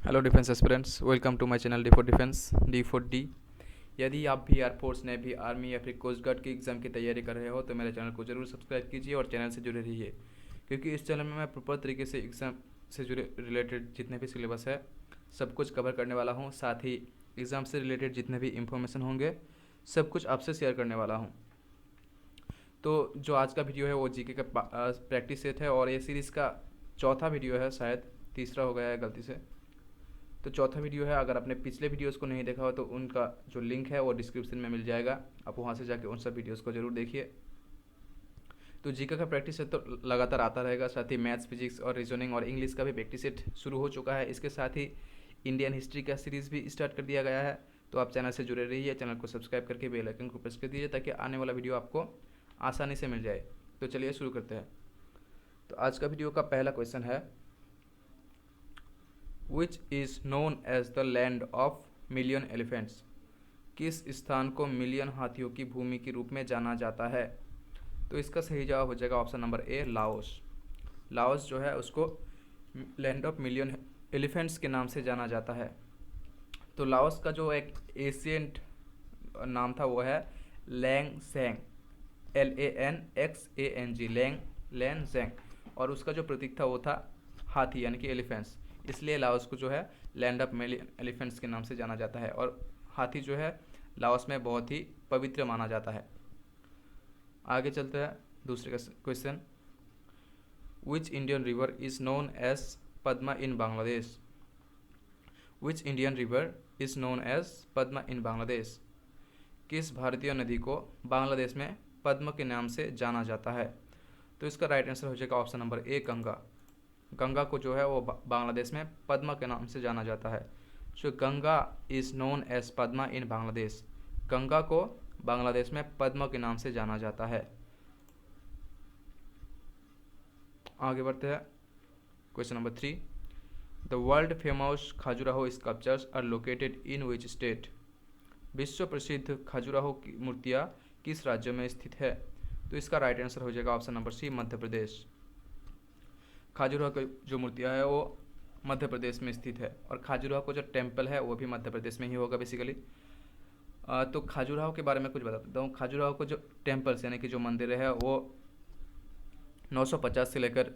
Hello defence aspirants, welcome to my channel D for defence D for D. यदि आप भी air force, navy, army या फिर coast guard की एग्ज़ाम की तैयारी कर रहे हो तो मेरे चैनल को ज़रूर सब्सक्राइब कीजिए और चैनल से जुड़े रहिए, क्योंकि इस चैनल में मैं प्रॉपर तरीके से एग्ज़ाम से जुड़े रिलेटेड जितने भी सिलेबस है सब कुछ कवर करने वाला हूँ। साथ ही एग्ज़ाम से रिलेटेड जितने भी इंफॉर्मेशन होंगे सब कुछ आपसे शेयर करने वाला हूँ। तो जो आज का वीडियो है वो जीके का प्रैक्टिस सेट है और ये सीरीज़ का चौथा वीडियो है, शायद तीसरा हो गया है गलती से। तो चौथा वीडियो है। अगर आपने पिछले वीडियोस को नहीं देखा हो तो उनका जो लिंक है वो डिस्क्रिप्शन में मिल जाएगा, आप वहाँ से जाके उन सब वीडियोस को ज़रूर देखिए। तो जीके का प्रैक्टिस सेट तो लगातार आता रहेगा, साथ ही मैथ्स, फिजिक्स और रीजनिंग और इंग्लिश का भी प्रैक्टिस सेट शुरू हो चुका है। इसके साथ ही इंडियन हिस्ट्री का सीरीज़ भी स्टार्ट कर दिया गया है। तो आप चैनल से जुड़े रहिए, चैनल को सब्सक्राइब करके बेल आइकन को प्रेस कर दीजिए ताकि आने वाला वीडियो आपको आसानी से मिल जाए। तो चलिए शुरू करते हैं। तो आज का वीडियो का पहला क्वेश्चन है, which is known as the land of million elephants. किस स्थान को मिलियन हाथियों की भूमि के रूप में जाना जाता है? तो इसका सही जवाब हो जाएगा option number A, Laos. Laos जो है उसको लैंड ऑफ मिलियन एलिफेंट्स के नाम से जाना जाता है। तो लाओस का जो एक एशियंट नाम था वो है Lang Seng, LANXANG, Lang Seng. और उसका जो प्रतीक था वो था हाथी यानी कि एलिफेंट्स, इसलिए लाओस को जो है लैंड ऑफ मिलियन एलिफेंट्स के नाम से जाना जाता है। और हाथी जो है लाओस में बहुत ही पवित्र माना जाता है। आगे चलते हैं दूसरे question, which Indian river is known as Padma in Bangladesh. Which Indian river is known as Padma in Bangladesh. किस भारतीय नदी को बांग्लादेश में पद्म के नाम से जाना जाता है? तो इसका राइट आंसर हो जाएगा option number A, Ganga. Ganga को जो है वो बांग्लादेश में पद्मा के नाम से जाना जाता है। So Ganga is known as Padma in Bangladesh. Ganga को बांग्लादेश में पद्मा के नाम से जाना जाता है। आगे बढ़ते हैं, question number 3, the world famous Khajuraho sculptures are located in which state. विश्व प्रसिद्ध खजुराहो की मूर्तियाँ किस राज्य में स्थित है? तो इसका राइट आंसर हो जाएगा ऑप्शन नंबर सी, मध्य प्रदेश। खजुराहो की जो मूर्तियाँ है वो मध्य प्रदेश में स्थित है और खजुराहो को जो टेम्पल है वो भी मध्य प्रदेश में ही होगा बेसिकली। तो खजुराहो के बारे में कुछ बता देता हूँ। खजुराहो को जो टेम्पल्स यानी कि जो मंदिर है वो 950 से लेकर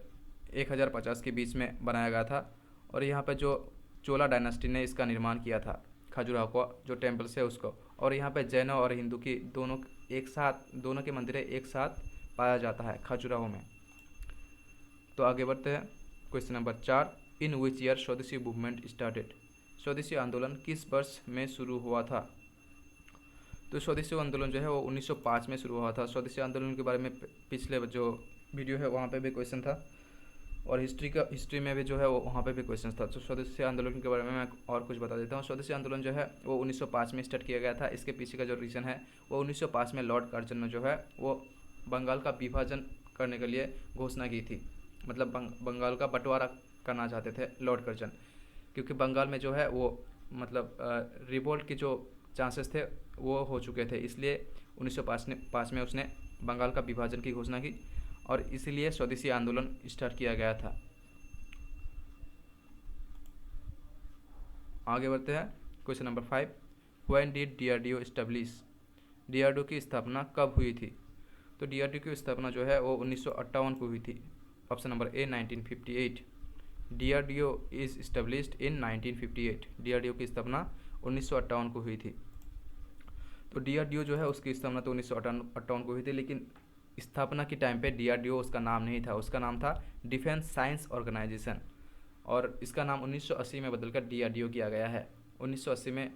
1050 के बीच में बनाया गया था। और यहाँ पर जो चोला डायनास्टी ने इसका निर्माण किया था, खजुराहो को जो टेम्पल्स है उसको। और यहाँ पे जैनों और हिंदू की दोनों एक साथ, दोनों के मंदिर एक साथ पाया जाता है खजुराहो में। तो आगे बढ़ते हैं, question number 4, in which year स्वदेशी मूवमेंट स्टार्टेड। स्वदेशी आंदोलन किस वर्ष में शुरू हुआ था? तो स्वदेशी आंदोलन जो है वो 1905 में शुरू हुआ था। स्वदेशी आंदोलन के बारे में पिछले जो वीडियो है वहाँ पे भी क्वेश्चन था और हिस्ट्री में भी जो है वो वहाँ पे भी क्वेश्चन था। तो स्वदेशी आंदोलन के बारे में मैं और कुछ बता देता हूँ। स्वदेशी आंदोलन जो है वो 1905 में स्टार्ट किया गया था। इसके पीछे का जो रीज़न है वो 1905 में लॉर्ड कर्जन ने जो है वो बंगाल का विभाजन करने के लिए घोषणा की थी। मतलब बंगाल का बंटवारा करना चाहते थे लॉर्ड कर्जन, क्योंकि बंगाल में जो है वो मतलब रिवोल्ट की जो चांसेस थे वो हो चुके थे, इसलिए 1905 में उसने बंगाल का विभाजन की घोषणा की और इसीलिए स्वदेशी आंदोलन स्टार्ट किया गया था। आगे बढ़ते हैं, question number 5, when did DRDO establish. DRDO की स्थापना कब हुई थी? तो DRDO की स्थापना जो है वो 1958 को हुई थी। Option number A, 1958। DRDO is established in 1958। DRDO की स्थापना 1958 को हुई थी। तो DRDO जो है उसकी स्थापना तो 1958 को हुई थी, लेकिन स्थापना के टाइम पे DRDO उसका नाम नहीं था, उसका नाम था डिफेंस साइंस ऑर्गेनाइजेशन। और इसका नाम 1980 में बदलकर DRDO किया गया है। 1980 में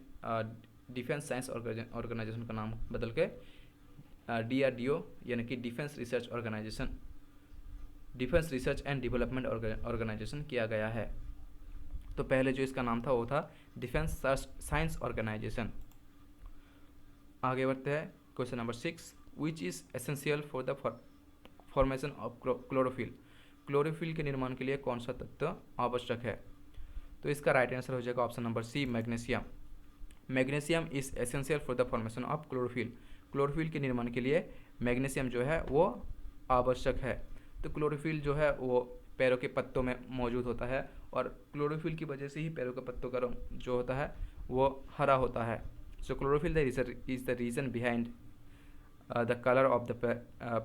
डिफेंस साइंस ऑर्गेनाइजेशन का नाम बदल के DRDO यानी कि defence research organisation, defence research and development organisation किया गया है। तो पहले जो इसका नाम था वो था डिफेंस साइंस ऑर्गेनाइजेशन। आगे बढ़ते हैं, question number 6, which is essential for the formation of chlorophyll. Chlorophyll के निर्माण के लिए कौन सा तत्व आवश्यक है? तो इसका राइट आंसर हो जाएगा option number C, magnesium. Magnesium is essential for the formation of chlorophyll. Chlorophyll के निर्माण के लिए मैग्नीशियम जो है वो आवश्यक है। तो क्लोरोफिल जो है वो पैरों के पत्तों में मौजूद होता है, और क्लोरोफिल की वजह से ही पैरों के पत्तों का रंग जो होता है वो हरा होता है। So chlorophyll is the reason behind the colour of the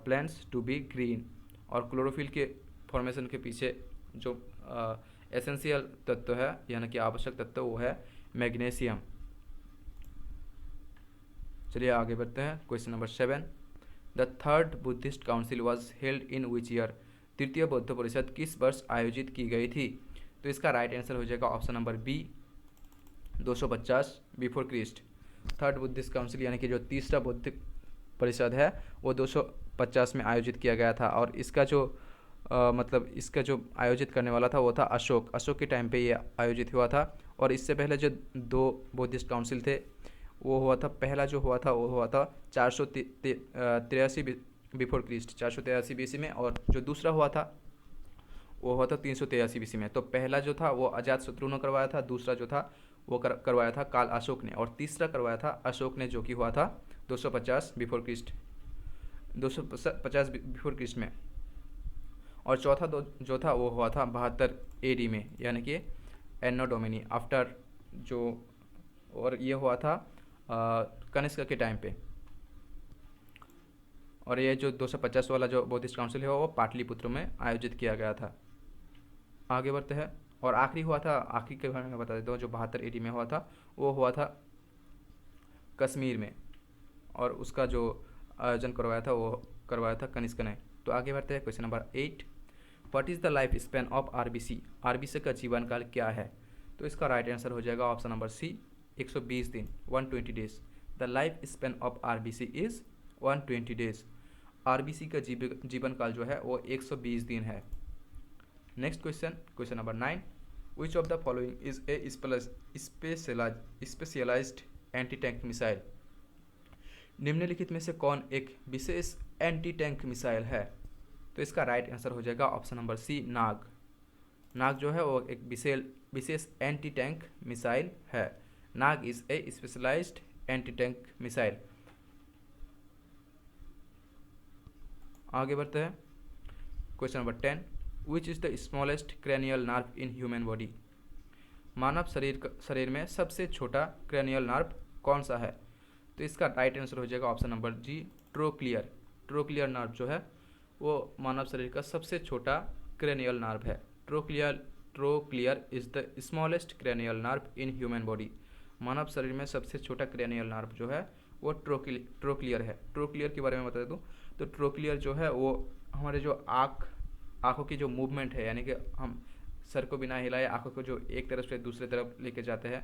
plants to be green. और क्लोरोफिल के फॉर्मेशन के पीछे जो एसेंशियल तत्व है यानी कि आवश्यक तत्व वो है मैग्नीशियम। चलिए आगे बढ़ते हैं। Question number 7, the third Buddhist council was held in which year. तृतीय बौद्ध परिषद किस वर्ष आयोजित की गई थी? तो इसका राइट आंसर हो जाएगा option number B, 250 before Christ. Third Buddhist council यानी कि जो तीसरा बौद्ध परिषद है वो 250 में आयोजित किया गया था। और इसका जो मतलब इसका जो आयोजित करने वाला था वो था अशोक के टाइम पे ये आयोजित हुआ था। और इससे पहले जो 2 बुद्धिस्ट काउंसिल थे वो हुआ था, पहला जो हुआ था वो हुआ था 483 बिफोर क्रिस्ट, 483 BC में, और जो दूसरा हुआ था वो हुआ था 383 BC में। तो पहला जो था वो अजातशत्रु ने करवाया था, दूसरा जो था वो करवाया था काल अशोक ने, और तीसरा करवाया था अशोक ने, जो कि हुआ था 250 बिफोर क्रिस्ट, 250 बिफोर क्रिस्ट में। और चौथा जो था वो हुआ था 72 AD में, यानी कि एनो डोमिनी आफ्टर जो, और ये हुआ था कनिष्क के टाइम पे। और ये जो 250 वाला जो बौद्धिस्ट काउंसिल है वो पाटलिपुत्र में आयोजित किया गया था। आगे बढ़ते हैं। और आखिरी हुआ था, आखिरी के बारे में बता देता हूँ, जो 72 AD में हुआ था वो हुआ था कश्मीर में, और उसका जो आयोजन करवाया था वो करवाया था कनिष्क ने। तो आगे बढ़ते हैं। Question number 8, what is the life span of RBC. RBC का जीवन काल क्या है? तो इसका राइट आंसर हो जाएगा ऑप्शन नंबर सी, 120 दिन, 120 days. The life span of RBC is 120 days. RBC का जीवन काल जो है वो 120 दिन है। Next question, question number 9, which of the following is a specialised anti tank missile. निम्नलिखित में से कौन एक विशेष एंटी टैंक मिसाइल है? तो इसका राइट आंसर हो जाएगा ऑप्शन नंबर सी, नाग। नाग जो है वो एक विशेष एंटी टैंक मिसाइल है। Nag is a specialised anti tank missile. आगे बढ़ते हैं। Question number 10, which is the smallest cranial nerve in human body. मानव शरीर में सबसे छोटा क्रेनियल नर्व कौन सा है? तो इसका राइट आंसर हो जाएगा option number G, trochlear. Trochlear nerve जो है वो मानव शरीर का सबसे छोटा क्रेनियल नर्व है। Trochlear is the smallest cranial nerve in human body. मानव शरीर में सबसे छोटा क्रेनियल नर्व जो है वो ट्रोक्लियर है। ट्रोक्लियर के बारे में बता दूँ तो ट्रोक्लियर जो है वो हमारे जो आँखों की जो मूवमेंट है, यानी कि हम सर को बिना हिलाए आँखों को जो एक तरफ से दूसरे तरफ लेके जाते हैं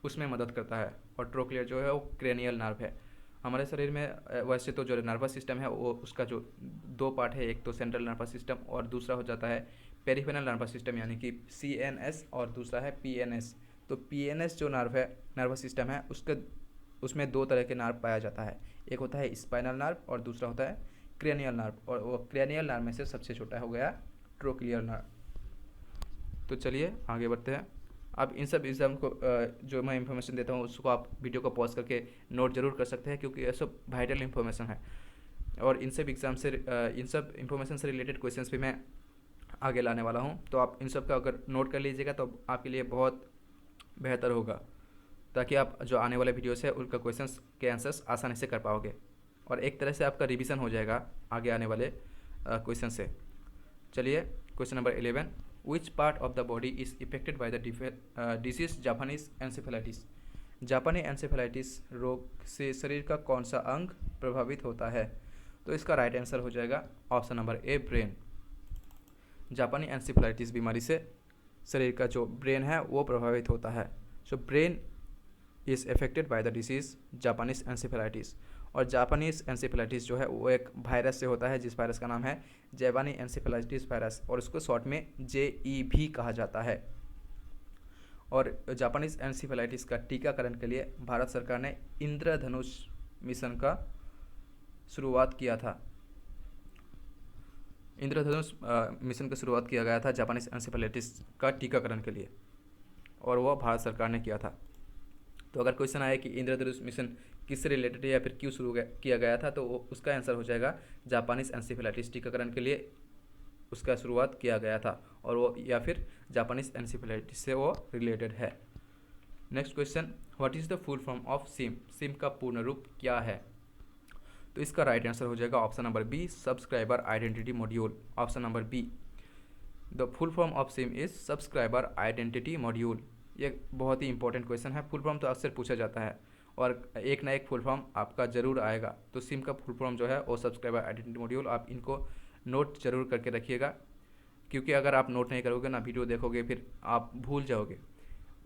उसमें मदद करता है। और ट्रोक्लियर जो है वो क्रेनियल नर्व है। हमारे शरीर में वैसे तो जो नर्वस सिस्टम है वो उसका जो 2 पार्ट है, एक तो सेंट्रल नर्वस सिस्टम और दूसरा हो जाता है पेरिफेरल नर्वस सिस्टम यानी कि CNS, और दूसरा है PNS। तो PNS जो नर्वस सिस्टम है उसमें 2 तरह के नर्व पाया जाता है, एक होता है स्पाइनल नर्व और दूसरा होता है क्रेनियल नर्व। और वो क्रेनियल नर्व में से सबसे छोटा हो गया ट्रोक्लियर नर्व। तो चलिए आगे बढ़ते हैं। अब इन सब एग्ज़ाम को जो मैं इन्फॉर्मेशन देता हूँ उसको आप वीडियो को पॉज करके नोट जरूर कर सकते हैं, क्योंकि ये सब वाइटल इन्फॉर्मेशन है। और इन सब एग्ज़ाम से इन सब इन्फॉर्मेशन से रिलेटेड क्वेश्चंस भी मैं आगे लाने वाला हूँ। तो आप इन सब का अगर नोट कर लीजिएगा तो आपके लिए बहुत बेहतर होगा, ताकि आप जो आने वाले वीडियोस है उनका क्वेश्चंस के आंसर्स आसानी से कर पाओगे, और एक तरह से आपका रिवीजन हो जाएगा आगे आने वाले क्वेश्चन से। चलिए question number 11, which part of the body is affected by the disease Japanese encephalitis. जापानी एंसेफेलाइटिस रोग से शरीर का कौन सा अंग प्रभावित होता है? तो इसका राइट आंसर हो जाएगा ऑप्शन नंबर ए, ब्रेन। जापानी एंसेफेलाइटिस बीमारी से शरीर का जो ब्रेन है वो प्रभावित होता है। So brain is affected by the disease Japanese encephalitis. और जापानीज एंसेफेलाइटिस जो है वो एक वायरस से होता है, जिस वायरस का नाम है जापानी एंसेफेलाइटिस वायरस, और उसको शॉर्ट में JEV कहा जाता है। और जापानीज एंसेफेलाइटिस का टीकाकरण के लिए भारत सरकार ने इंद्रधनुष मिशन का शुरुआत किया था। इंद्रधनुष मिशन का शुरुआत किया गया था जापानीज एंसेफेलाइटिस का टीकाकरण के लिए, और वह भारत सरकार ने किया था। तो अगर क्वेश्चन आए कि इंद्रधनुष मिशन किससे रिलेटेड है या फिर क्यों शुरू किया गया था, तो उसका आंसर हो जाएगा जापानीज एंसेफेलाइटिस टीकाकरण के लिए उसका शुरुआत किया गया था, और वो या फिर जापानीज एनसेफेलाइटिस से वो रिलेटेड है। Next question, what is the full form of SIM? SIM का पूर्ण रूप क्या है? तो इसका राइट आंसर हो जाएगा option number B, subscriber identity module. Option number B, the full form of SIM is subscriber identity module. ये बहुत ही इंपॉर्टेंट क्वेश्चन है, फुल फॉर्म तो अक्सर पूछा जाता है और एक ना एक फुल फॉर्म आपका ज़रूर आएगा। तो सिम का फुल फॉर्म जो है वो सब्सक्राइबर आइडेंटिटी मॉड्यूल, आप इनको नोट जरूर करके रखिएगा, क्योंकि अगर आप नोट नहीं करोगे ना, वीडियो देखोगे फिर आप भूल जाओगे,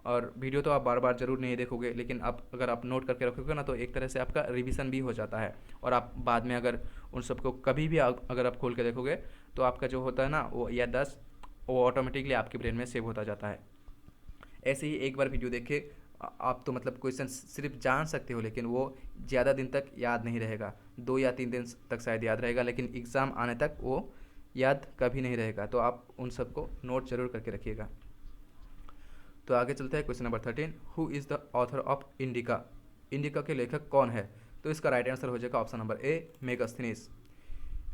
और वीडियो तो आप बार बार ज़रूर नहीं देखोगे, लेकिन अगर आप नोट करके रखोगे ना तो एक तरह से आपका रिवीजन भी हो जाता है, और आप बाद में अगर उन सबको कभी भी अगर आप खोल के देखोगे तो आपका जो होता है ना वो याददाश्त वो ऑटोमेटिकली आपके ब्रेन में सेव होता जाता है। ऐसे ही एक बार वीडियो देखे आप तो मतलब क्वेश्चन सिर्फ जान सकते हो, लेकिन वो ज़्यादा दिन तक याद नहीं रहेगा, 2 या 3 दिन तक शायद याद रहेगा, लेकिन एग्ज़ाम आने तक वो याद कभी नहीं रहेगा। तो आप उन सबको नोट जरूर करके रखिएगा। तो आगे चलते हैं question number 13, who is the author of indica? Indica के लेखक कौन है? तो इसका राइट आंसर हो जाएगा option number A, Megasthenes.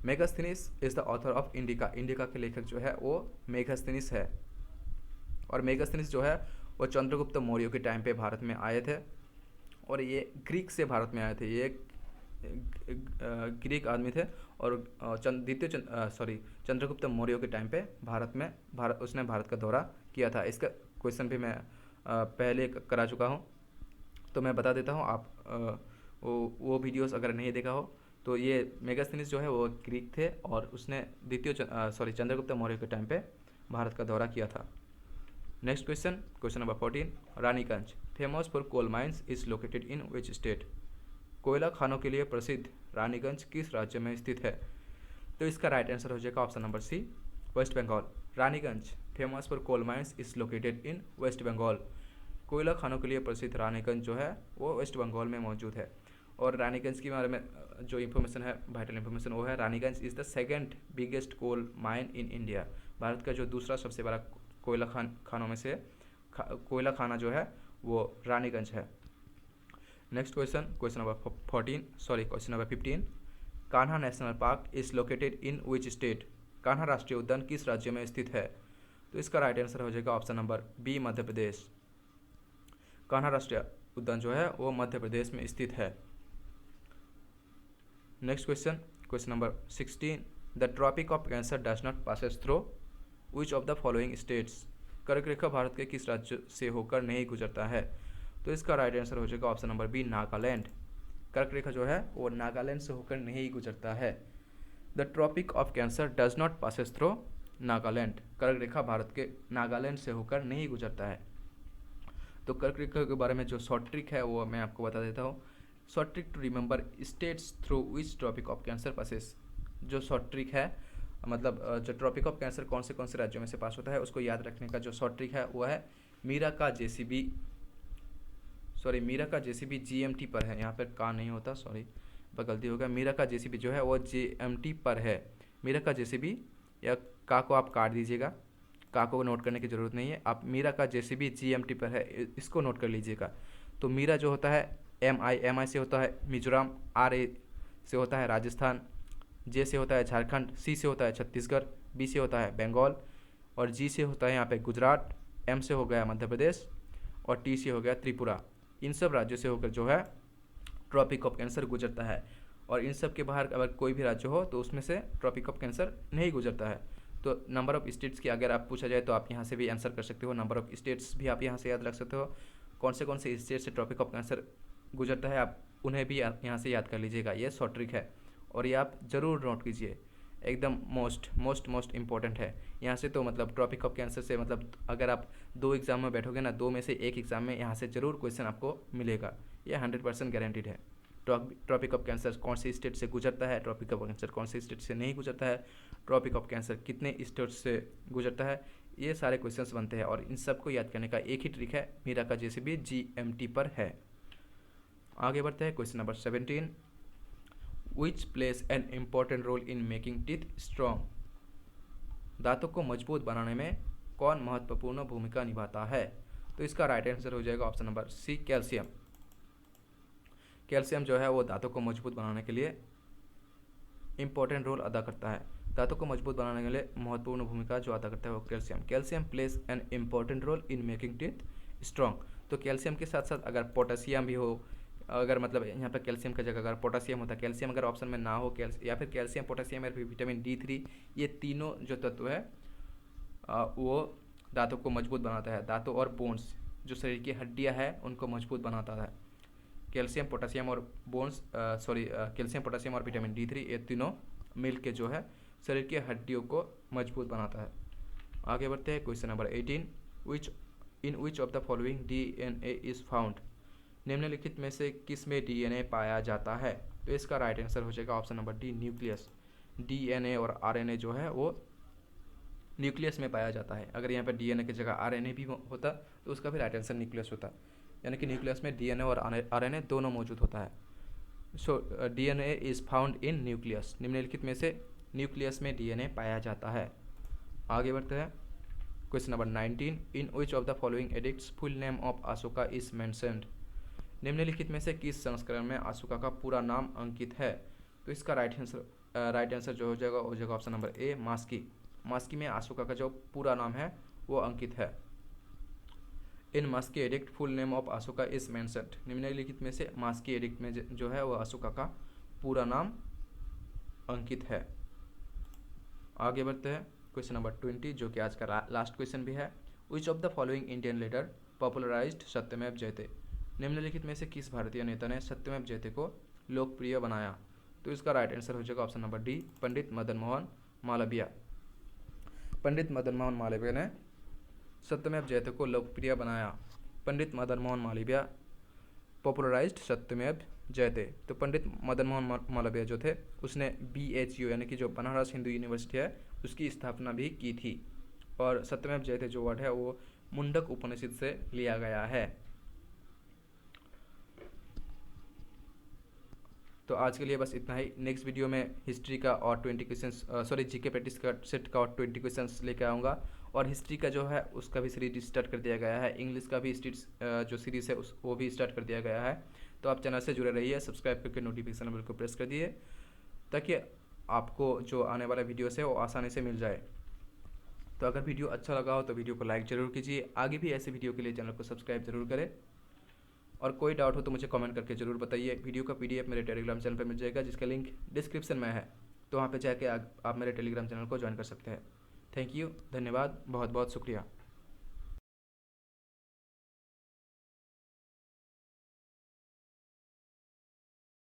Megasthenes is the author of indica. Indica के लेखक जो है वो मेगास्थनीज है, और मेगास्थनीज जो है वो चंद्रगुप्त मौर्य के टाइम पे भारत में आए थे, और ये ग्रीक से भारत में आए थे। ये ग्रीक आदमी थे, और चंद्रगुप्त मौर्य के टाइम पे उसने भारत का दौरा किया था। इसका क्वेश्चन भी मैं पहले करा चुका हूँ, तो मैं बता देता हूँ। आप वो वीडियोस अगर नहीं देखा हो तो ये मेगास्थनीज जो है वो ग्रीक थे, और उसने चंद्रगुप्त मौर्य के टाइम पे भारत का दौरा किया था। Next question, question number 14, Raniganj famous for coal mines is located in which state? कोयला खानों के लिए प्रसिद्ध रानीगंज किस राज्य में स्थित है? तो इसका राइट आंसर हो जाएगा option number C, West Bengal. Raniganj famous for coal mines is located in West Bengal. कोयला खानों के लिए प्रसिद्ध रानीगंज जो है वो वेस्ट बंगाल में मौजूद है। और रानीगंज के बारे में जो इन्फॉर्मेशन है, वाइटल इन्फॉर्मेशन, वो है Raniganj is the second biggest coal mine in India. Bharat का जो दूसरा सबसे बड़ा कोयला खानों में से कोयला खाना जो है वो रानीगंज है। Next question, question number 15, Kanha national park is located in which state? Kanha राष्ट्रीय उद्यान किस राज्य में स्थित है? तो इसका राइट आंसर हो जाएगा option number B, Madhya Pradesh. Kanha राष्ट्रीय उद्यान जो है वो मध्य प्रदेश में स्थित है। Next question, question number 16, the Tropic of Cancer does not passes through which of the following states? कर्क रेखा भारत के किस राज्य से होकर नहीं गुजरता है? तो इसका राइट आंसर हो जाएगा ऑप्शन नंबर बी, नागालैंड। कर्क रेखा जो है वो नागालैंड से होकर नहीं गुजरता है। The Tropic of Cancer does not passes through Nagaland. कर्क रेखा भारत के नागालैंड से होकर नहीं गुजरता है। तो कर्क रेखा के बारे में जो शॉर्ट ट्रिक है वो मैं आपको बता देता हूँ। Short trick to remember states through which Tropic of Cancer passes. जो शॉर्ट ट्रिक है मतलब जो ट्रॉपिक ऑफ कैंसर कौन से राज्यों में से पास होता है उसको याद रखने का जो शॉर्ट ट्रिक है वो है मीरा का जेसीबी जीएमटी पर है। यहाँ पर का नहीं होता, सॉरी गलती हो गया। मीरा का जेसीबी जो है वो जीएमटी पर है। मीरा का जेसीबी या का को आप काट दीजिएगा, का को नोट करने की ज़रूरत नहीं है। आप मीरा का जेसीबी जीएमटी पर है, इसको नोट कर लीजिएगा। तो मीरा जो होता है एम आई से होता है मिजोरम, RA से होता है राजस्थान, J से होता है झारखंड, C से होता है छत्तीसगढ़, B से होता है बंगाल, और G से होता है यहाँ पे गुजरात, M से हो गया मध्य प्रदेश, और T से हो गया त्रिपुरा। इन सब राज्यों से होकर जो है ट्रॉपिक ऑफ कैंसर गुजरता है। और इन सब के बाहर अगर कोई भी राज्य हो तो उसमें से ट्रॉपिक ऑफ कैंसर नहीं गुजरता है। तो नंबर ऑफ स्टेट्स की अगर आप पूछा जाए तो आप यहाँ से भी आंसर कर सकते हो। नंबर ऑफ स्टेट्स भी आप यहाँ से याद रख सकते हो। कौन से स्टेट से ट्रॉपिक ऑफ कैंसर गुजरता है आप उन्हें भी यहाँ से याद कर लीजिएगा। ये शॉर्ट ट्रिक है और ये आप ज़रूर नोट कीजिए, एकदम मोस्ट इम्पॉर्टेंट है। यहाँ से तो मतलब ट्रॉपिक ऑफ कैंसर से मतलब अगर आप 2 एग्ज़ाम में बैठोगे ना, 2 में से 1 एग्ज़ाम में यहाँ से ज़रूर क्वेश्चन आपको मिलेगा। ये 100% गारंटीड है। ट्रॉपिक ऑफ कैंसर कौन से स्टेट से गुजरता है, ट्रॉपिक ऑफ कैंसर कौन से स्टेट से नहीं गुजरता है, ट्रॉपिक ऑफ कैंसर कितने स्टेट से गुजरता है, ये सारे क्वेश्चंस बनते हैं। और इन सब को याद करने का एक ही ट्रिक है, मीरा का जेसीबी GMT पर है। आगे बढ़ते हैं question number 17, which plays an important role in making teeth strong. दांतों को मजबूत बनाने में कौन महत्वपूर्ण भूमिका निभाता है? तो इसका राइट आंसर हो जाएगा option number C, calcium. Calcium जो है वो दांतों को मजबूत बनाने के लिए इम्पोर्टेंट रोल अदा करता है। दांतों को मजबूत बनाने के लिए महत्वपूर्ण भूमिका जो अदा करता है वो calcium. Calcium plays an important role in making teeth strong. तो कैल्शियम के साथ साथ अगर पोटेशियम भी हो, अगर मतलब यहाँ पर कैल्शियम की जगह अगर पोटेशियम होता है, कैल्शियम अगर ऑप्शन में ना हो, या फिर कैल्शियम, पोटेशियम या फिर विटामिन D3, ये तीनों जो तत्व है वो दांतों को मजबूत बनाता है। दांतों और बोन्स, जो शरीर की हड्डियाँ हैं, उनको मजबूत बनाता है। कैल्शियम, पोटेशियम और कैल्शियम, पोटेशियम और विटामिन D3, ये तीनों मिल के जो है शरीर की हड्डियों को मजबूत बनाता है। आगे बढ़ते हैं question number 18। Which of the following DNA is found. निम्नलिखित में से किस में DNA पाया जाता है। तो इसका राइट आंसर हो जाएगा option number D, nucleus. DNA और RNA जो है वो न्यूक्लियस में पाया जाता है। अगर यहाँ पर DNA की जगह RNA भी होता तो उसका भी राइट आंसर न्यूक्लियस होता, यानी कि न्यूक्लियस में DNA और RNA दोनों मौजूद होता है। सो DNA is found in nucleus. निम्नलिखित में से न्यूक्लियस में DNA पाया जाता है। आगे बढ़ते हैं question number 19। In which of the following addicts full name of Ashoka is mentioned. निम्नलिखित में से किस संस्करण में अशोका का पूरा नाम अंकित है। तो इसका राइट आंसर जो हो जाएगा ऑप्शन नंबर ए, मास्की। मास्की में अशोका का जो पूरा नाम है वो अंकित है। In Maski edict full name of Ashoka is mentioned. निम्नलिखित में से मास्की एडिक्ट में जो है वो अशोका का पूरा नाम अंकित है। आगे बढ़ते हैं क्वेश्चन नंबर 20, जो कि आज का लास्ट क्वेश्चन भी है। विच of the following Indian leader popularised सत्यमेव जयते। निम्नलिखित में से किस भारतीय नेता ने सत्यमेव जयते को लोकप्रिय बनाया। तो इसका राइट आंसर हो जाएगा option number D, Pandit Madan Mohan Malviya. Pandit Madan Mohan Malviya ने सत्यमेव जयते को लोकप्रिय बनाया। पंडित मदन मोहन मालवीय पॉपुलराइज्ड सत्यमेव जयते। तो पंडित मदन मोहन मालवीय जो थे उसने BHU यानी कि जो बनारस हिंदू यूनिवर्सिटी है उसकी स्थापना भी की थी। और सत्यमेव जयते जो वर्ड है वो मुंडक उपनिषद से लिया गया है। तो आज के लिए बस इतना ही। नेक्स्ट वीडियो में हिस्ट्री का और 20 क्वेश्चन जीके प्रैक्टिस का सेट का और 20 क्वेश्चंस लेकर आऊँगा। और हिस्ट्री का जो है उसका भी सीरीज स्टार्ट कर दिया गया है। इंग्लिश का भी जो सीरीज़ है वो भी स्टार्ट कर दिया गया है। तो आप चैनल से जुड़े रहिए, सब्सक्राइब करके नोटिफिकेशन बेल को प्रेस कर दिए ताकि आपको जो आने वाला वीडियोस है वो आसानी से मिल जाए। तो अगर वीडियो अच्छा लगा हो तो वीडियो को लाइक ज़रूर कीजिए। आगे भी ऐसे वीडियो के लिए चैनल को सब्सक्राइब जरूर करें। और कोई डाउट हो तो मुझे कमेंट करके ज़रूर बताइए। वीडियो का PDF मेरे टेलीग्राम चैनल पर मिल जाएगा, जिसका लिंक डिस्क्रिप्शन में है। तो वहाँ पे जाके आप मेरे टेलीग्राम चैनल को ज्वाइन कर सकते हैं। थैंक यू, धन्यवाद, बहुत बहुत शुक्रिया।